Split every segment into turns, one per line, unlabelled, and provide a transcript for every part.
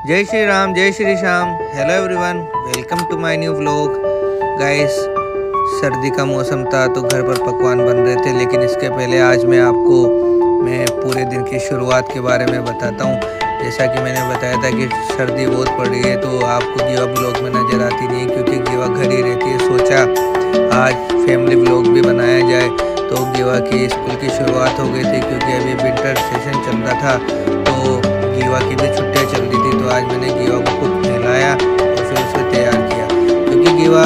जय श्री राम, जय Shri Shyam. Hello everyone, welcome to my new vlog. Guys, सर्दी का मौसम था तो घर पर पकवान बन रहे थे, लेकिन इसके पहले आज मैं पूरे दिन की शुरुआत के बारे में बताता हूँ। जैसा कि मैंने बताया था कि सर्दी बहुत पड़ रही है तो आपको गीवा ब्लॉग में नज़र आती नहीं है, क्योंकि गीवा घर ही रहती है। सोचा आज फैमिली ब्लॉग भी बनाया जाए। तो गीवा की स्कूल की शुरुआत हो गई थी, क्योंकि अभी विंटर सेशन चल रहा था तो गीवा की भी छुट्टियाँ चल रही थी। तो आज मैंने गीवा को खुद नहलाया और फिर उसे तैयार किया, क्योंकि गीवा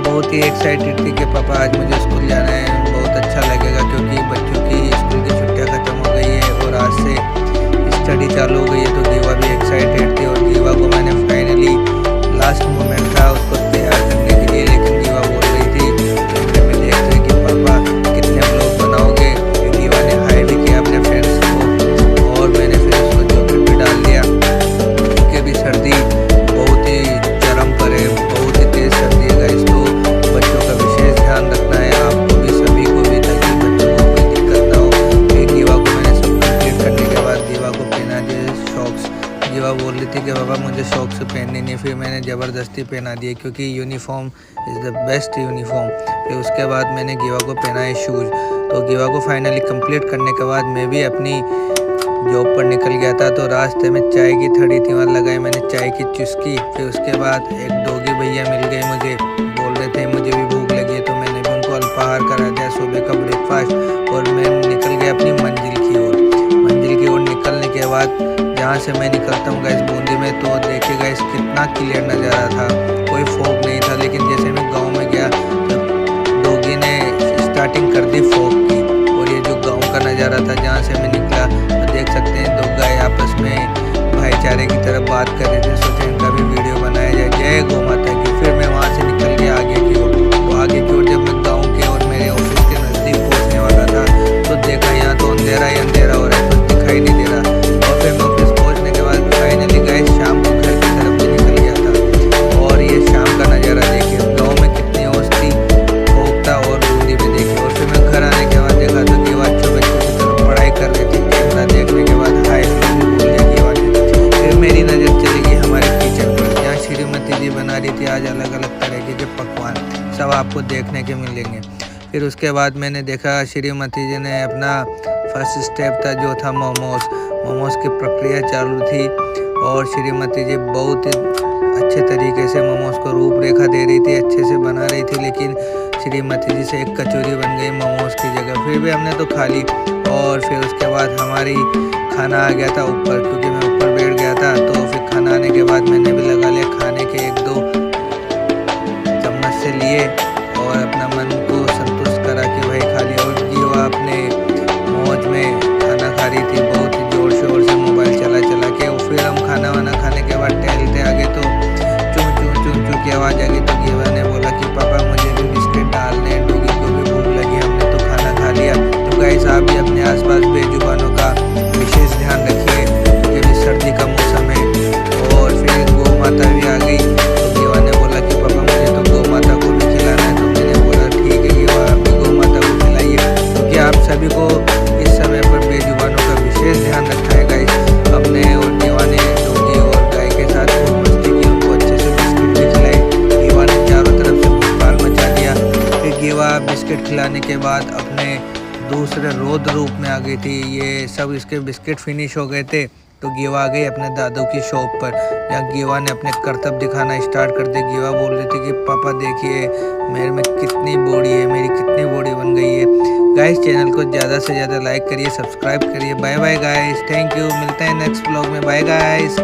बहुत ही एक्साइटेड थी कि पापा आज मुझे स्कूल जाना है, बहुत अच्छा लगेगा, क्योंकि बच्चों की स्कूल की छुट्टियाँ ख़त्म हो गई है और आज से स्टडी चालू हो गई है। तो गीवा भी एक्साइटेड थी और गीवा को मैंने फाइनली लास्ट मोमेंट था उसको तैयार करने के लिए, लेकिन गीवा बोल रही थी कैमरे में देख रहे कि पापा कितने ब्लॉग बनाओगे। गीवा ने हाई भी किया अपने फ्रेंड्स को और मैंने फिर उसको चॉकलेट भी डाल दिया, क्योंकि अभी सर्दी बहुत ही चरम पर है, बहुत ही तेज़ सर्दी है गाइस। तो बच्चों का विशेष ध्यान रखना है, आपको भी सभी को भी, ताकि बच्चों को कोई दिक्कत ना हो। फिर गीवा को मैंने सब कंप्लीट करने के बाद गीवा को पहना दिए शॉक्स। गीवा बोल रही थी कि पापा मुझे शौक से पहननी नहीं, फिर मैंने ज़बरदस्ती पहना दिए, क्योंकि uniform is the best uniform. फिर उसके बाद मैंने गीवा को पहनाए शूज़। तो गीवा को फाइनली कंप्लीट करने के बाद मैं भी अपनी जॉब पर निकल गया था। तो रास्ते में चाय की थड़ी थी, वहाँ लगाई मैंने चाय की चुस्की। फिर उसके बाद एक डॉगी भैया मिल गए मुझे, बोल रहे थे मुझे भी भूख लगी है, तो मैंने भी उनको अल्पाहार करा दिया, सुबह का ब्रेकफास्ट, और मैं निकल गया अपनी मंजिल की ओर। मंजिल की ओर निकलने के बाद जहाँ से मैं निकलता हूँ गाइस बूंदी में, तो देखिए गाइस कितना क्लियर नज़ारा था, कोई फॉग नहीं था। लेकिन जैसे मैं गांव में गया तो डॉगी ने स्टार्टिंग कर दी फॉग की, और ये जो गांव का नज़ारा था जहाँ से मैं निकला, तो देख सकते हैं दो गाय आपस में भाईचारे की तरफ बात कर रहे थे। सोचा इनका भी वीडियो बनाया जाए, जय गौ माता की। फिर मैं वहाँ से निकल गया आगे की ओर। तो आगे की ओर जब मैं गाँव के और मेरे ऑफिस के नज़दीक पहुँचने वाला था, तो देखा यहाँ तो अंधेरा ही अंधेरा हो रहा है, कुछ दिखाई नहीं दे रहा। और फिर मैं ऑफिस पहुँचने के बाद फाइनली गाइस शाम को घर की तरफ भी निकल गया था। और ये शाम का नज़ारा देखिए, गाँव में कितनी औसती फॉग था और बूंदी में देखिए। और फिर मैं घर आने के बाद देखा तो गीवा अच्छे बच्चों की तरफ पढ़ाई कर रही थी। कैमरा देखने के बाद हाय भूल गया गीवा ने। फिर मेरी नज़र चली गई हमारे किचन पर, जहाँ श्रीमती जी बना रही थी आज अलग अलग तरह के पकवान, सब आपको देखने के मिलेंगे। फिर उसके बाद मैंने देखा श्रीमती जी ने अपना फर्स्ट स्टेप था जो था मोमोज की प्रक्रिया चालू थी, और श्रीमती जी बहुत ही अच्छे तरीके से मोमोज को रूपरेखा दे रही थी, अच्छे से बना रही थी। लेकिन श्रीमती जी से एक कचौरी बन गई मोमोज की जगह। फिर भी हमने तो खा ली, और फिर उसके बाद हमारी खाना आ गया था ऊपर, क्योंकि मैं ऊपर बैठ गया था। तो फिर खाना आने के बाद मैंने भी लगा लिया खाने के 1-2 चम्मच से लिए और अपना मन को संतुष्ट करा कि भाई खा लिया। और गीवा अपने मौज में खाना खा रही थी, बहुत ही जोर शोर से मोबाइल चला के। और फिर हम खाना वाना खाने के बाद टहलते आगे तो चूं चूं चूं चूं की आवाज़ आ गई। तो गीवा ने बोला कि पापा मुझे भी बिस्किट डालने, डॉगी को भी भूख लगी, हमने तो खाना खा लिया। तो गाइस आप भी अपने आसपास बेजुबानों का विशेष ध्यान रखिए, क्योंकि भी सर्दी का मौसम है। और फिर गौ माता भी आ गई, तो गीवा ने बोला कि पापा मुझे तो गौ माता को भी खिलाना है। तो मैंने बोला ठीक है गीवा, आप भी गौ माता को खिलाइए, क्योंकि आप सभी को इस समय पर बेजुबानों का विशेष ध्यान रखना है गाइस। अपने और गीवा ने डॉगी और गाय के साथ खूब मस्ती की, उनको अच्छे से बिस्किट भी खिलाए। गीवा ने चारों तरफ से भूपाल मचा दिया। फिर गीवा बिस्किट खिलाने के बाद अपने दूसरे रौद्र रूप में आ गई थी। ये सब इसके बिस्किट फिनिश हो गए थे, तो गीवा आ गई अपने दादू की शॉप पर, जहाँ गीवा ने अपने करतब दिखाना स्टार्ट कर दिया। गीवा बोल रही थी कि पापा देखिए मेरे में कितनी बॉडी है, मेरी कितनी बॉडी बन गई है। गाइस चैनल को ज़्यादा से ज़्यादा लाइक करिए, सब्सक्राइब करिए। Bye bye guys, thank you, मिलते हैं नेक्स्ट ब्लॉग में। Bye guys.